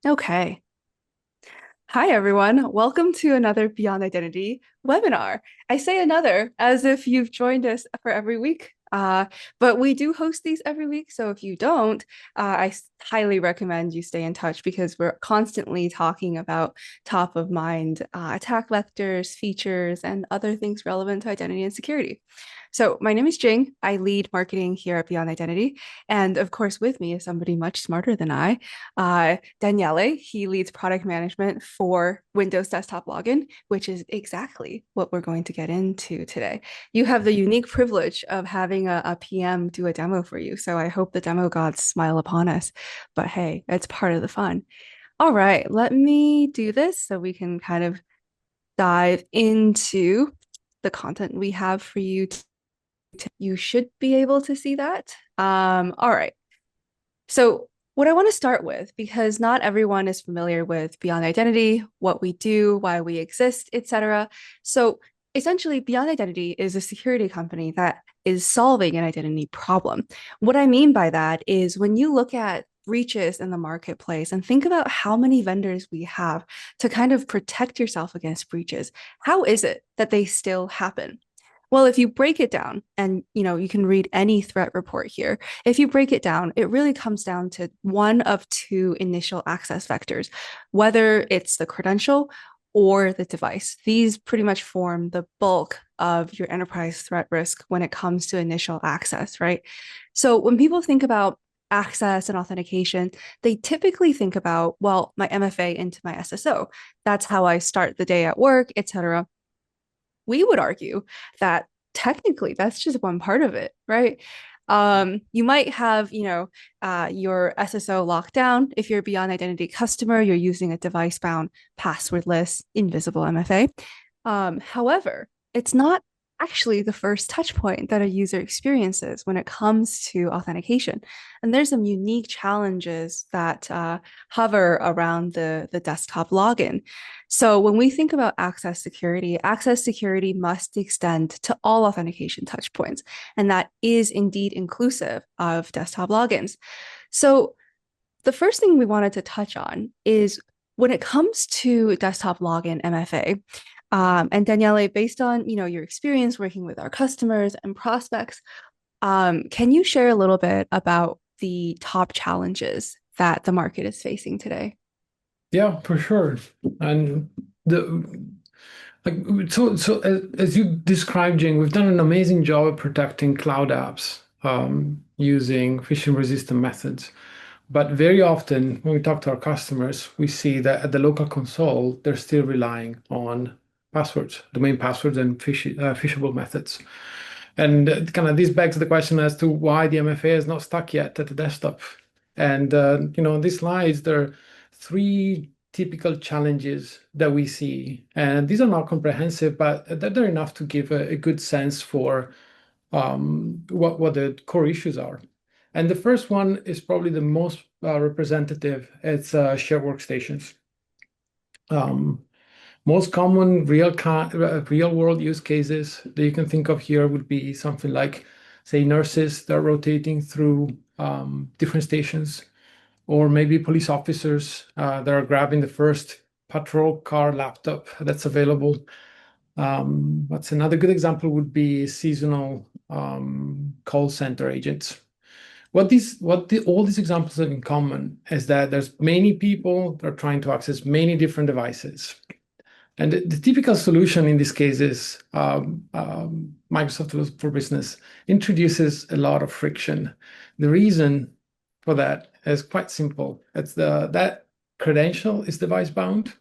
Okay. Hi, everyone. Welcome to another Beyond Identity webinar. I say another as if you've joined us for every week, but we do host these every week. So if you don't, highly recommend you stay in touch because we're constantly talking about top of mind attack vectors, features, and other things relevant to identity and security. So my name is Jing. I lead marketing here at Beyond Identity. And of course, with me is somebody much smarter than I. Daniele, he leads product management for Windows Desktop Login, which is exactly what we're going to get into today. You have the unique privilege of having a PM do a demo for you. So I hope the demo gods smile upon us. But hey, it's part of the fun. All right, let me do this so we can kind of dive into the content we have for you. You should be able to see that. All right. So, what I want to start with, because not everyone is familiar with Beyond Identity, what we do, why we exist, etc. So, essentially, Beyond Identity is a security company that is solving an identity problem. What I mean by that is when you look at breaches in the marketplace and think about how many vendors we have to kind of protect yourself against breaches, how is it that they still happen? Well, if you break it down and you can read any threat report here, if you break it down, it really comes down to one of two initial access vectors, whether it's the credential or the device. These pretty much form the bulk of your enterprise threat risk when it comes to initial access, right? So when people think about access and authentication, they typically think about, well, my MFA into my SSO. That's how I start the day at work, etc. We would argue that technically that's just one part of it, right? You might have, your SSO locked down. If you're a Beyond Identity customer, you're using a device-bound, passwordless, invisible MFA. However, it's not actually the first touch point that a user experiences when it comes to authentication. And there's some unique challenges that hover around the desktop login. So when we think about access security must extend to all authentication touch points, and that is indeed inclusive of desktop logins. So the first thing we wanted to touch on is when it comes to desktop login MFA, and Daniele, based on your experience working with our customers and prospects, can you share a little bit about the top challenges that the market is facing today? Yeah, for sure. And the like as you described, Jing, we've done an amazing job of protecting cloud apps using phishing-resistant methods. But very often when we talk to our customers, we see that at the local console, they're still relying on passwords, domain passwords and phishable methods. And kind of this begs the question as to why the MFA is not stuck yet at the desktop. And in these slides, there are three typical challenges that we see. And these are not comprehensive, but they're enough to give a good sense for what the core issues are. And the first one is probably the most representative. It's shared workstations. Um, Most common real world use cases that you can think of here would be something like, say, nurses that are rotating through different stations, or maybe police officers that are grabbing the first patrol car laptop that's available. What's another good example would be seasonal call center agents. All these examples have in common is that there's many people that are trying to access many different devices. And the typical solution in this case is Microsoft Tools for Business introduces a lot of friction. The reason for that is quite simple. It's that credential is device bound.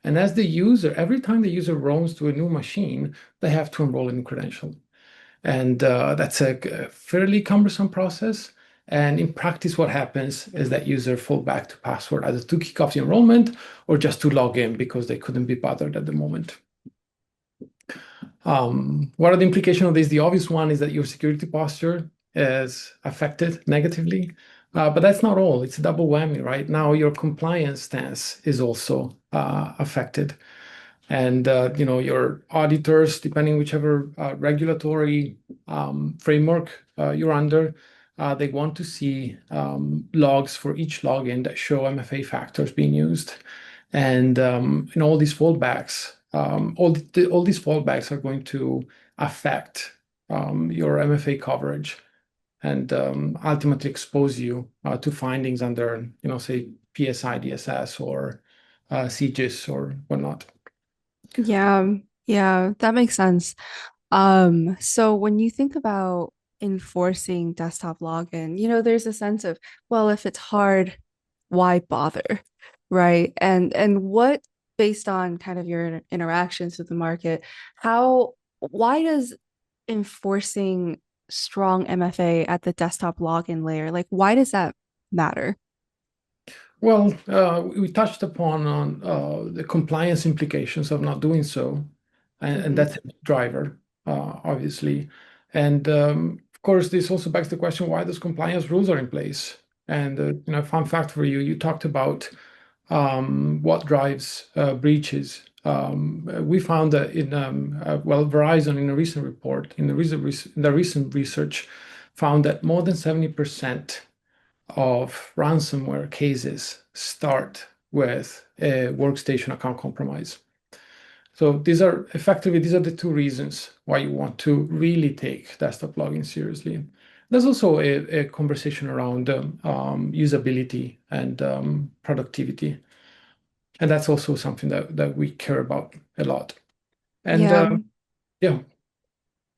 And as the user, every time the user roams to a new machine, they have to enroll a new credential. And that's a fairly cumbersome process. And in practice, what happens is that user fall back to password either to kick off the enrollment or just to log in because they couldn't be bothered at the moment. What are the implications of this? The obvious one is that your security posture is affected negatively. But that's not all. It's a double whammy, right? Now your compliance stance is also affected. And your auditors, depending whichever regulatory framework you're under, they want to see logs for each login that show MFA factors being used. And in all these fallbacks, all these fallbacks are going to affect your MFA coverage and ultimately expose you to findings under, say PCI DSS or CJIS or whatnot. Yeah, yeah, that makes sense. So when you think about enforcing desktop login, there's a sense of, well, if it's hard, why bother? Right? And what, based on kind of your interactions with the market, why does enforcing strong MFA at the desktop login layer, like why does that matter? Well, we touched upon on the compliance implications of not doing so, and Hmm. that's a driver, obviously. And of course, this also begs the question: why those compliance rules are in place? And fun fact for you: you talked about what drives breaches. We found that Verizon in a recent report, in the recent research, found that more than 70% of ransomware cases start with a workstation account compromise. So these are the two reasons why you want to really take desktop login seriously. There's also a conversation around usability and productivity. And that's also something that we care about a lot. And Yeah. yeah,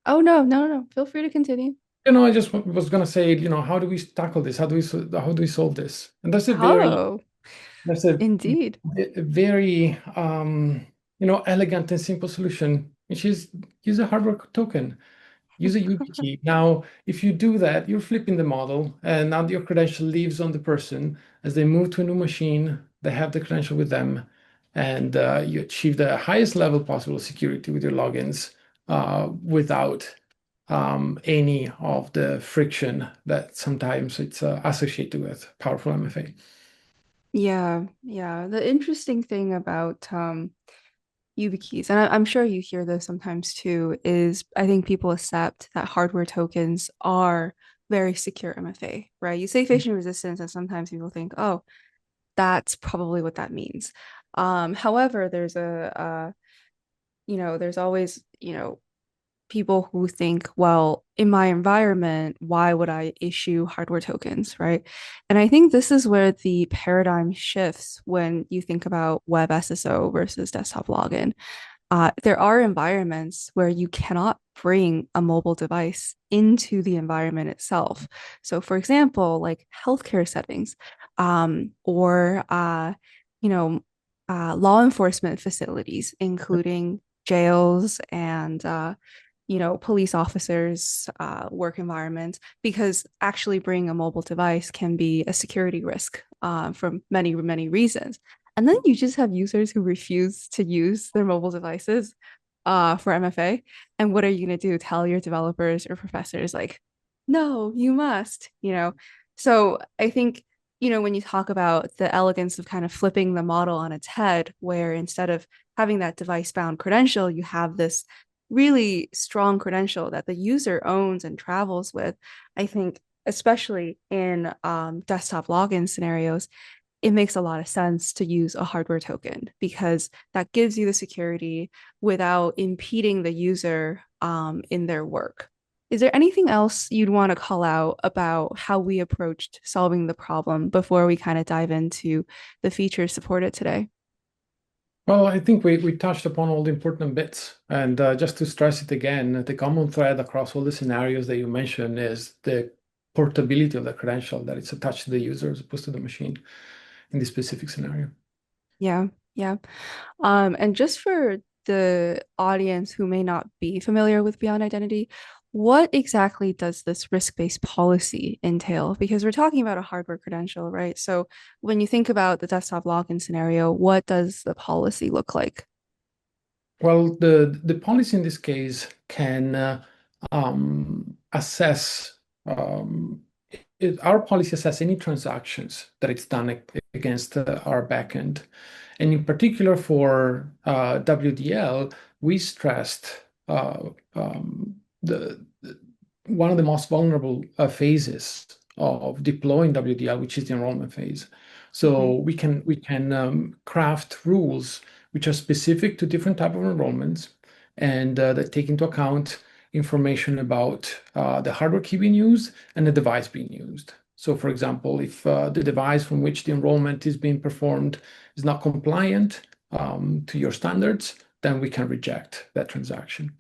Oh no, no, no. Feel free to continue. I just was going to say, how do we tackle this? How do we solve this? And Oh, that's a indeed. very elegant and simple solution, which is use a hardware token. Use a YubiKey. Now, if you do that, you're flipping the model, and now your credential lives on the person. As they move to a new machine, they have the credential with them, and you achieve the highest level possible of security with your logins without any of the friction that sometimes it's associated with powerful MFA. Yeah, yeah. The interesting thing about YubiKeys, and I'm sure you hear this sometimes too, is I think people accept that hardware tokens are very secure MFA, right? You say phishing resistance, and sometimes people think, oh, that's probably what that means. However, there's always, people who think, well, in my environment, why would I issue hardware tokens, right? And I think this is where the paradigm shifts when you think about web SSO versus desktop login. There are environments where you cannot bring a mobile device into the environment itself. So, for example, like healthcare settings, or law enforcement facilities, including jails and police officers' work environment, because actually bringing a mobile device can be a security risk for many, many reasons. And then you just have users who refuse to use their mobile devices for MFA. And what are you going to do? Tell your developers or professors, like, no, you must, So I think, when you talk about the elegance of kind of flipping the model on its head, where instead of having that device bound credential, you have this really strong credential that the user owns and travels with. I think, especially in desktop login scenarios, it makes a lot of sense to use a hardware token because that gives you the security without impeding the user in their work. Is there anything else you'd want to call out about how we approached solving the problem before we kind of dive into the features supported today? Well, I think we touched upon all the important bits. And just to stress it again, the common thread across all the scenarios that you mentioned is the portability of the credential, that it's attached to the user as opposed to the machine in this specific scenario. Yeah, yeah. And just for the audience who may not be familiar with Beyond Identity, what exactly does this risk-based policy entail? Because we're talking about a hardware credential, right? So when you think about the desktop login scenario, what does the policy look like? Well, the policy in this case can assess our policy assess any transactions that it's done against our backend. And in particular for WDL, we stressed the one of the most vulnerable phases of deploying WDL, which is the enrollment phase. So Mhm. we can craft rules which are specific to different type of enrollments and that take into account information about the hardware key being used and the device being used. So, for example, if the device from which the enrollment is being performed is not compliant to your standards, then we can reject that transaction.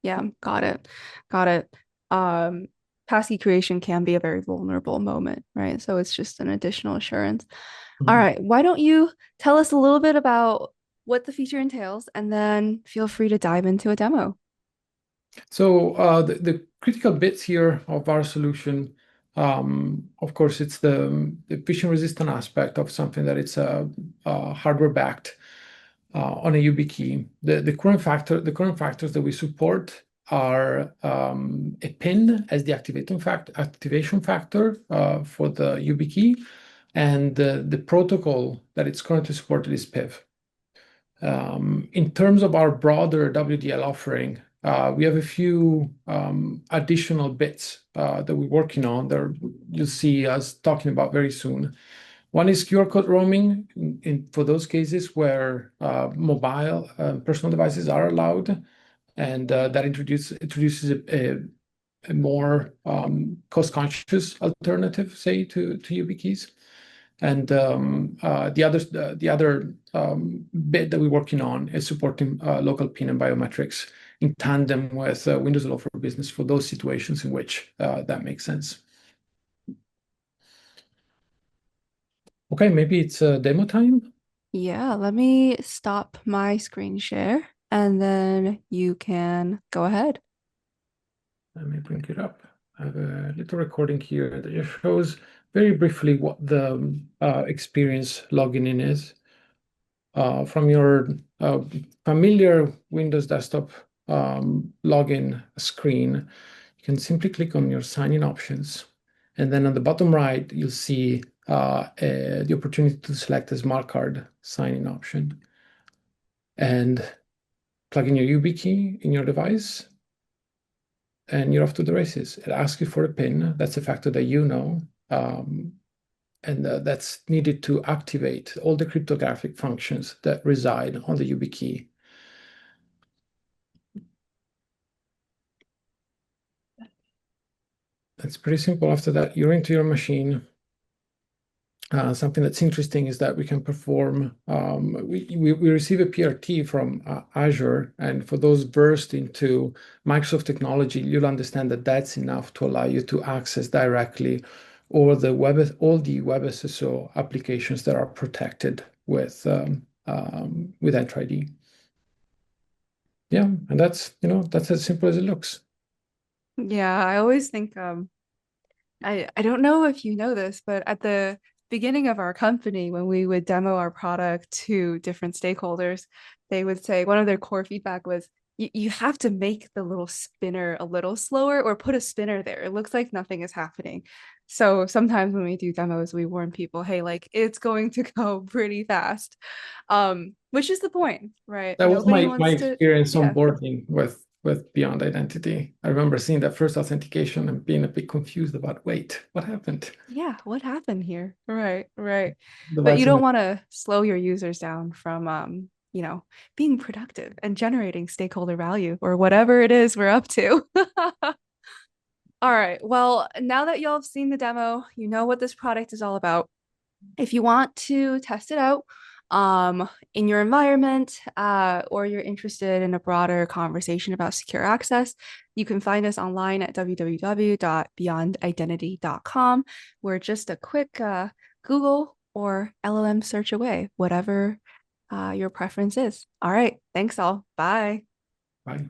Yeah, got it. Got it. Um, Passkey creation can be a very vulnerable moment, right? So it's just an additional assurance. All Mhm. right, why don't you tell us a little bit about what the feature entails, and then feel free to dive into a demo. So the critical bits here of our solution, of course, it's the phishing-resistant aspect of something that it's hardware-backed on a YubiKey. The current factors that we support are a pin as the activation factor for the YubiKey, and the protocol that it's currently supported is PIV. In terms of our broader WDL offering, we have a few additional bits that we're working on that you'll see us talking about very soon. One is QR code roaming for those cases where mobile personal devices are allowed, and that introduces a more cost-conscious alternative, say, to YubiKeys. And the other bit that we're working on is supporting local PIN and biometrics in tandem with Windows Hello for Business for those situations in which that makes sense. Okay, maybe it's demo time. Yeah, let me stop my screen share, and then you can go ahead. Let me bring it up. I have a little recording here that just shows very briefly what the experience logging in is. From your familiar Windows desktop login screen, you can simply click on your sign-in options. And then on the bottom right, you'll see the opportunity to select a smart card sign-in option and plug in your YubiKey in your device, and you're off to the races. It asks you for a PIN. That's a factor that you know. And that's needed to activate all the cryptographic functions that reside on the YubiKey. It's pretty simple. After that, you're into your machine. Something that's interesting is that we can perform, we receive a PRT from Azure, and for those versed into Microsoft technology, you'll understand that that's enough to allow you to access directly all the WebSSO applications that are protected with Entra ID. Yeah, and that's as simple as it looks. Yeah, I always think I don't know if you know this, but at the beginning of our company, when we would demo our product to different stakeholders, they would say one of their core feedback was you have to make the little spinner a little slower or put a spinner there. It looks like nothing is happening. So sometimes when we do demos, we warn people, hey, like it's going to go pretty fast. Which is the point, right? That was Nobody my wants to, experience yeah. onboarding with Beyond Identity. I remember seeing that first authentication and being a bit confused about, wait, what happened? Yeah, what happened here? Right, right. But you Device don't in want to slow your users down from being productive and generating stakeholder value or whatever it is we're up to. All right. Well, now that y'all have seen the demo, you know what this product is all about. If you want to test it out in your environment or you're interested in a broader conversation about secure access, you can find us online at www.beyondidentity.com. We're just a quick Google or LLM search away, whatever your preference is. All right. Thanks all. Bye. Bye.